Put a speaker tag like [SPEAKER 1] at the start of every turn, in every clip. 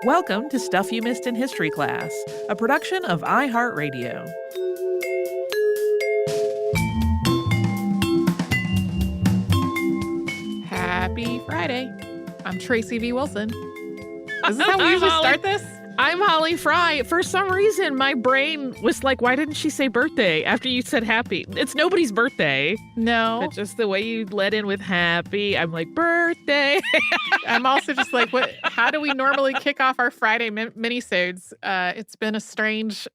[SPEAKER 1] Welcome to Stuff You Missed in History Class, a production of iHeartRadio.
[SPEAKER 2] Happy Friday. I'm Tracy V. Wilson. Is this how we usually start this?
[SPEAKER 1] I'm Holly Fry. For some reason, my brain was like, why didn't she say birthday after you said happy? It's nobody's birthday.
[SPEAKER 2] No.
[SPEAKER 1] But just the way you led in with happy, I'm like, birthday.
[SPEAKER 2] I'm also just like, what? How do we normally kick off our Friday minisodes? It's been a strange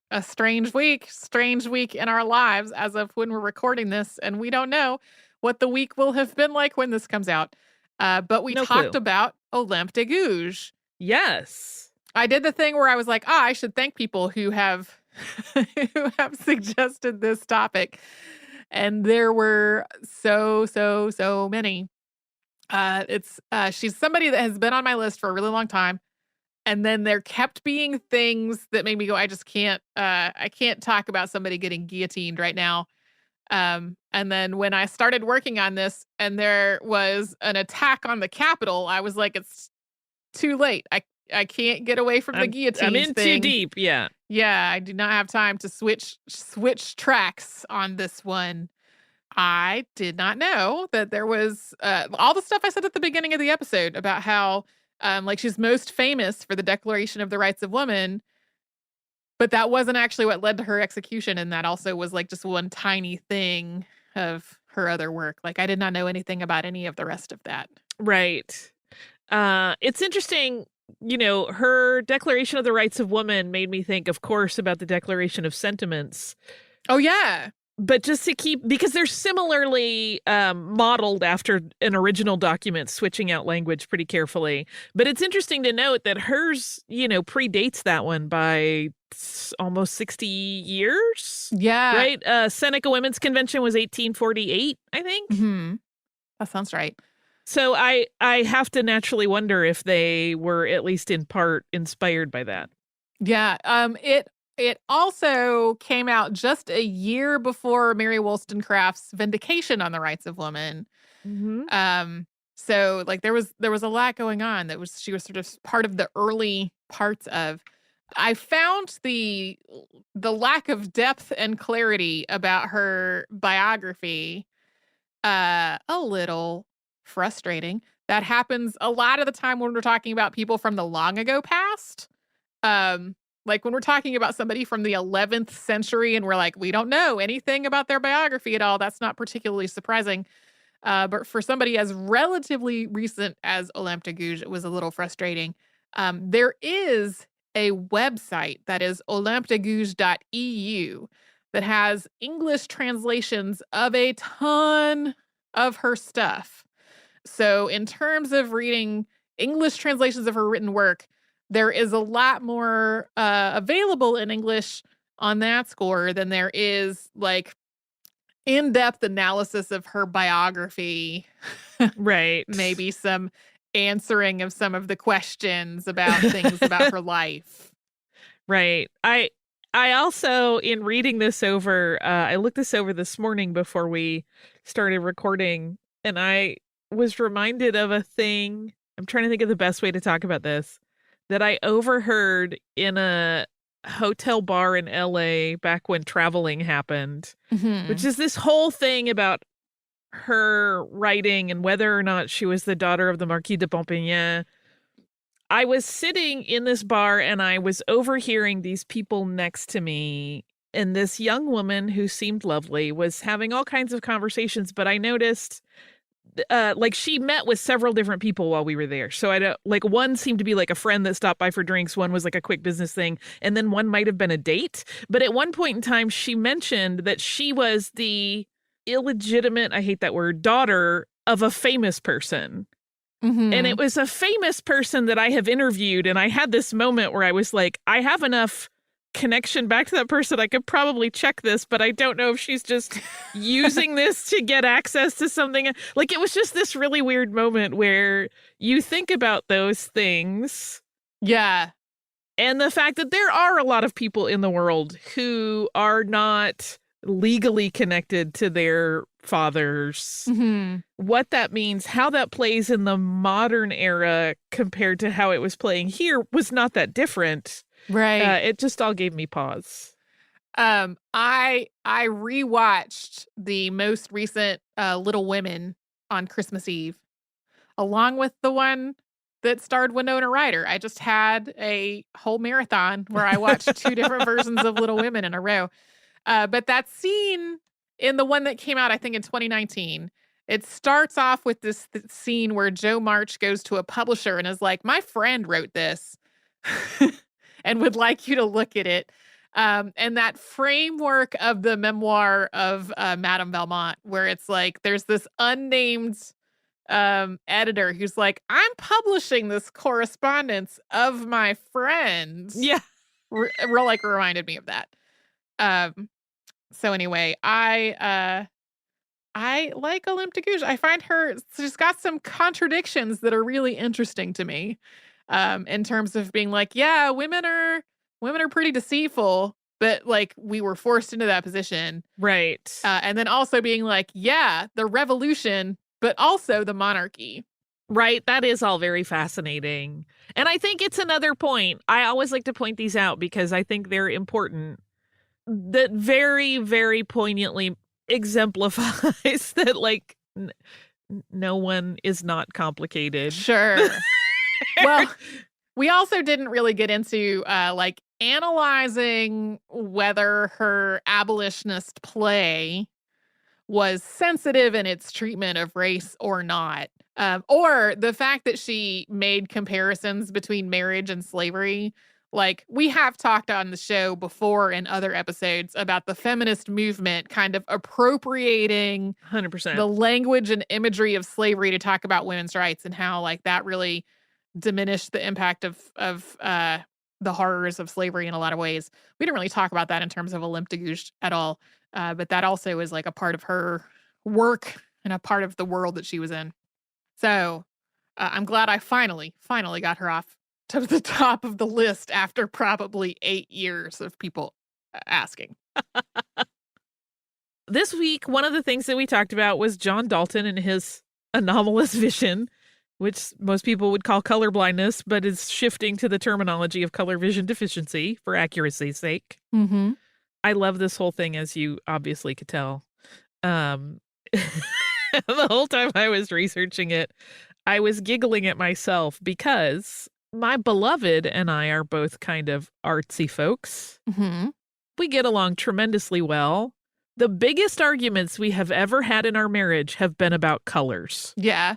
[SPEAKER 2] week in our lives as of when we're recording this, and we don't know what the week will have been like when this comes out. But we talked about Olympe de Gouges.
[SPEAKER 1] Yes.
[SPEAKER 2] I did the thing where I was like, I should thank people who have who have suggested this topic. And there were so many. She's somebody that has been on my list for a really long time. And then there kept being things that made me go, I can't talk about somebody getting guillotined right now. And then when I started working on this and there was an attack on the Capitol, I was like, it's too late. I can't get away from the guillotine.
[SPEAKER 1] I'm in too deep. Yeah.
[SPEAKER 2] Yeah. I do not have time to switch tracks on this one. I did not know that there was all the stuff I said at the beginning of the episode about how she's most famous for the Declaration of the Rights of Women, but that wasn't actually what led to her execution. And that also was like just one tiny thing of her other work. Like I did not know anything about any of the rest of that.
[SPEAKER 1] Right. It's interesting. You know, her Declaration of the Rights of Women made me think, of course, about the Declaration of Sentiments.
[SPEAKER 2] Oh, yeah.
[SPEAKER 1] But just to because they're similarly modeled after an original document, switching out language pretty carefully. But it's interesting to note that hers, predates that one by almost 60 years.
[SPEAKER 2] Yeah.
[SPEAKER 1] Right? Seneca Women's Convention was 1848, I think.
[SPEAKER 2] Mm-hmm. That sounds right.
[SPEAKER 1] So I have to naturally wonder if they were at least in part inspired by that.
[SPEAKER 2] Yeah. It also came out just a year before Mary Wollstonecraft's Vindication on the Rights of Women.
[SPEAKER 1] Mm-hmm.
[SPEAKER 2] So like there was a lot going on she was sort of part of the early parts of. I found the lack of depth and clarity about her biography a little frustrating. That happens a lot of the time when we're talking about people from the long ago past. Like when we're talking about somebody from the 11th century and we're like, we don't know anything about their biography at all. That's not particularly surprising. But for somebody as relatively recent as Olympe de Gouges, it was a little frustrating. There is a website that is olympedegouges.eu that has English translations of a ton of her stuff. So in terms of reading English translations of her written work, there is a lot more available in English on that score than there is like in-depth analysis of her biography.
[SPEAKER 1] Right.
[SPEAKER 2] Maybe some answering of some of the questions about things about her life.
[SPEAKER 1] Right. I also, in reading this over, I looked this over this morning before we started recording, and I was reminded of a thing. I'm trying to think of the best way to talk about this, that I overheard in a hotel bar in LA back when traveling happened, which is this whole thing about her writing and whether or not she was the daughter of the Marquis de Pompignan. I was sitting in this bar and I was overhearing these people next to me, and this young woman who seemed lovely was having all kinds of conversations, but I noticed she met with several different people while we were there. So one seemed to be like a friend that stopped by for drinks. One was like a quick business thing. And then one might've been a date. But at one point in time, she mentioned that she was the illegitimate, I hate that word, daughter of a famous person. Mm-hmm. And it was a famous person that I have interviewed. And I had this moment where I was like, I have enough connection back to that person. I could probably check this, but I don't know if she's just using this to get access to something. Like it was just this really weird moment where you think about those things.
[SPEAKER 2] Yeah.
[SPEAKER 1] And the fact that there are a lot of people in the world who are not legally connected to their fathers, what that means, how that plays in the modern era compared to how it was playing here was not that different.
[SPEAKER 2] Right.
[SPEAKER 1] It just all gave me pause.
[SPEAKER 2] I rewatched the most recent Little Women on Christmas Eve, along with the one that starred Winona Ryder. I just had a whole marathon where I watched 2 different versions of Little Women in a row. But that scene in the one that came out, I think in 2019, it starts off with this scene where Joe March goes to a publisher and is like, my friend wrote this and would like you to look at it. And that framework of the memoir of Madame Valmont, where it's like, there's this unnamed editor who's like, I'm publishing this correspondence of my friend.
[SPEAKER 1] Yeah.
[SPEAKER 2] Like reminded me of that. So anyway, I like Olympe de Gouges. I find she's got some contradictions that are really interesting to me. In terms of being like, yeah, women are pretty deceitful, but like we were forced into that position.
[SPEAKER 1] Right.
[SPEAKER 2] And then also being like, yeah, the revolution, but also the monarchy.
[SPEAKER 1] Right. That is all very fascinating. And I think it's another point. I always like to point these out because I think they're important. That very, very poignantly exemplifies that, like, no one is not complicated.
[SPEAKER 2] Sure. Well, we also didn't really get into, like, analyzing whether her abolitionist play was sensitive in its treatment of race or not. Or the fact that she made comparisons between marriage and slavery. Like, we have talked on the show before in other episodes about the feminist movement kind of appropriating
[SPEAKER 1] 100%
[SPEAKER 2] the language and imagery of slavery to talk about women's rights and how, like, that really diminished the impact of the horrors of slavery in a lot of ways. We didn't really talk about that in terms of Olympe de Gouges at all. But that also is like a part of her work and a part of the world that she was in. So I'm glad I finally got her off to the top of the list after probably 8 years of people asking.
[SPEAKER 1] This week, one of the things that we talked about was John Dalton and his anomalous vision, which most people would call color blindness, but is shifting to the terminology of color vision deficiency for accuracy's sake.
[SPEAKER 2] Mm-hmm.
[SPEAKER 1] I love this whole thing, as you obviously could tell. The whole time I was researching it, I was giggling at myself because my beloved and I are both kind of artsy folks.
[SPEAKER 2] Mm-hmm.
[SPEAKER 1] We get along tremendously well. The biggest arguments we have ever had in our marriage have been about colors.
[SPEAKER 2] Yeah.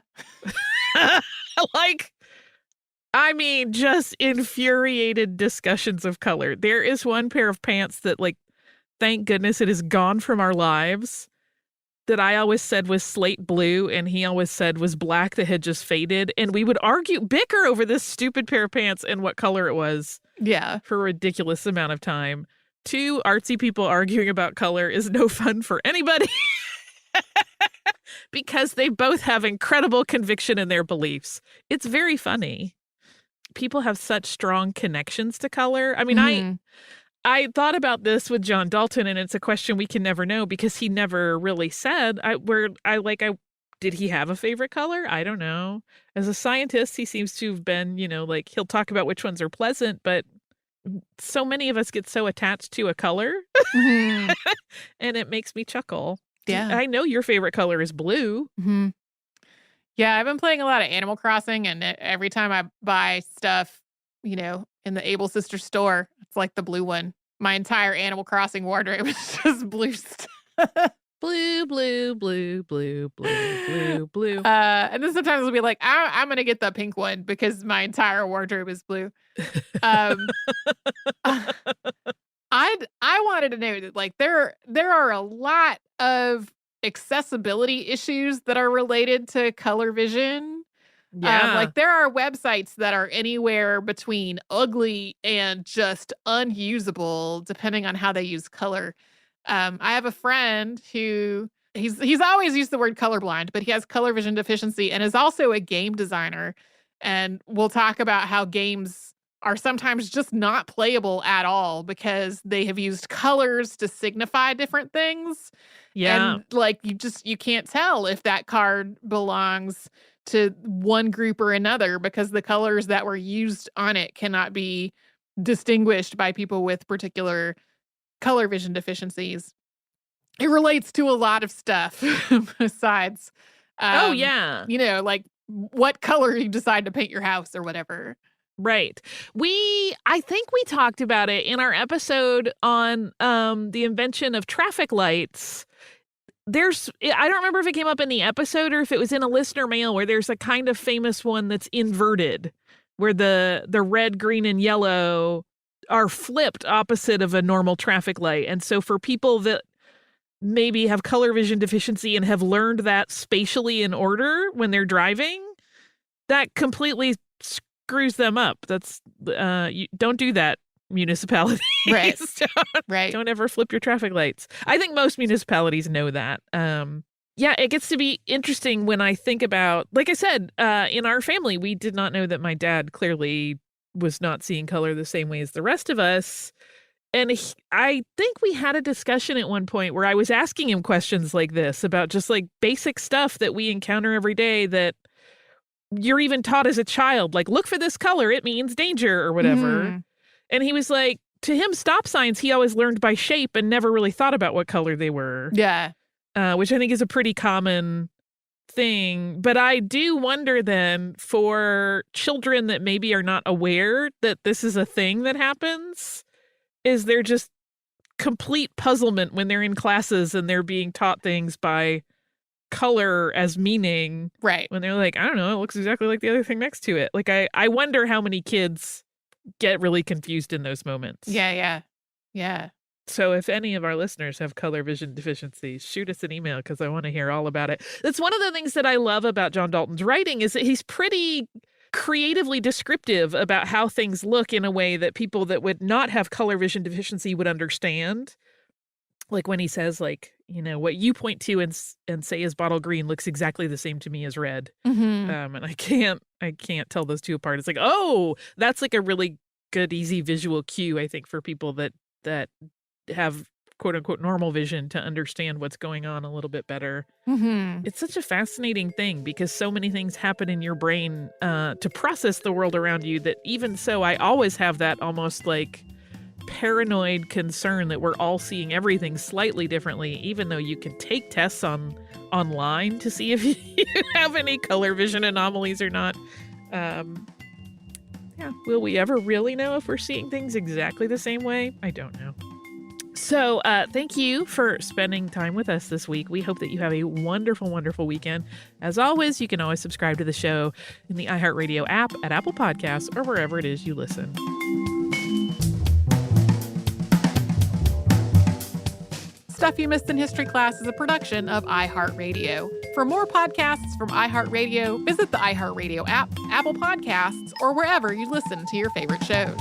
[SPEAKER 1] Like, I mean, just infuriated discussions of color. There is one pair of pants that, like, thank goodness it is gone from our lives, that I always said was slate blue and he always said was black that had just faded. And we would bicker over this stupid pair of pants and what color it was.
[SPEAKER 2] Yeah.
[SPEAKER 1] For a ridiculous amount of time. 2 artsy people arguing about color is no fun for anybody. Because they both have incredible conviction in their beliefs. It's very funny. People have such strong connections to color. I mean, I thought about this with John Dalton, and it's a question we can never know because he never really said. Did he have a favorite color? I don't know. As a scientist, he seems to have been, like, he'll talk about which ones are pleasant, but so many of us get so attached to a color, and it makes me chuckle.
[SPEAKER 2] Yeah.
[SPEAKER 1] I know your favorite color is blue.
[SPEAKER 2] Mm-hmm. Yeah, I've been playing a lot of Animal Crossing, and every time I buy stuff, in the Able Sisters store, it's like the blue one. My entire Animal Crossing wardrobe is just blue stuff.
[SPEAKER 1] Blue, blue, blue, blue, blue, blue, blue.
[SPEAKER 2] And then sometimes I'll be like, I'm going to get the pink one because my entire wardrobe is blue. I wanted to know that, like, there are a lot of accessibility issues that are related to color vision.
[SPEAKER 1] Yeah.
[SPEAKER 2] Like, there are websites that are anywhere between ugly and just unusable, depending on how they use color. I have a friend who he's always used the word colorblind, but he has color vision deficiency and is also a game designer. And we'll talk about how games are sometimes just not playable at all because they have used colors to signify different things.
[SPEAKER 1] Yeah.
[SPEAKER 2] And like you can't tell if that card belongs to one group or another because the colors that were used on it cannot be distinguished by people with particular color vision deficiencies. It relates to a lot of stuff besides
[SPEAKER 1] Oh, yeah.
[SPEAKER 2] like what color you decide to paint your house or whatever.
[SPEAKER 1] Right. I think we talked about it in our episode on the invention of traffic lights. I don't remember if it came up in the episode or if it was in a listener mail where there's a kind of famous one that's inverted, where the red, green, and yellow are flipped opposite of a normal traffic light. And so for people that maybe have color vision deficiency and have learned that spatially in order when they're driving, that completely screws them up. That's you don't do that, municipalities.
[SPEAKER 2] Right. Right.
[SPEAKER 1] Don't ever flip your traffic lights. I think most municipalities know that. Yeah, it gets to be interesting when I think about, like I said, in our family, we did not know that my dad clearly was not seeing color the same way as the rest of us. And I think we had a discussion at one point where I was asking him questions like this about just like basic stuff that we encounter every day that you're even taught as a child, like, look for this color, it means danger or whatever.
[SPEAKER 2] Mm.
[SPEAKER 1] And he was like, to him, stop signs, he always learned by shape and never really thought about what color they were.
[SPEAKER 2] Yeah.
[SPEAKER 1] Which I think is a pretty common thing. But I do wonder then for children that maybe are not aware that this is a thing that happens, is there just complete puzzlement when they're in classes and they're being taught things by color as meaning.
[SPEAKER 2] Right.
[SPEAKER 1] When they're like, I don't know, it looks exactly like the other thing next to it. Like, I wonder how many kids get really confused in those moments.
[SPEAKER 2] Yeah.
[SPEAKER 1] So if any of our listeners have color vision deficiencies, shoot us an email because I want to hear all about it. That's one of the things that I love about John Dalton's writing is that he's pretty creatively descriptive about how things look in a way that people that would not have color vision deficiency would understand. Like when he says, like, you know, what you point to and say is bottle green looks exactly the same to me as red.
[SPEAKER 2] Mm-hmm.
[SPEAKER 1] And I can't tell those two apart. It's like, oh, that's like a really good, easy visual cue, I think, for people that have quote unquote normal vision to understand what's going on a little bit better.
[SPEAKER 2] Mm-hmm.
[SPEAKER 1] It's such a fascinating thing because so many things happen in your brain to process the world around you that even so, I always have that almost like paranoid concern that we're all seeing everything slightly differently, even though you can take tests online to see if you have any color vision anomalies or not. Yeah, will we ever really know if we're seeing things exactly the same way? I don't know. So thank you for spending time with us this week. We hope that you have a wonderful, wonderful weekend. As always, you can always subscribe to the show in the iHeartRadio app, at Apple Podcasts, or wherever it is you listen.
[SPEAKER 2] Stuff You Missed in History Class is a production of iHeartRadio. For more podcasts from iHeartRadio, visit the iHeartRadio app, Apple Podcasts, or wherever you listen to your favorite shows.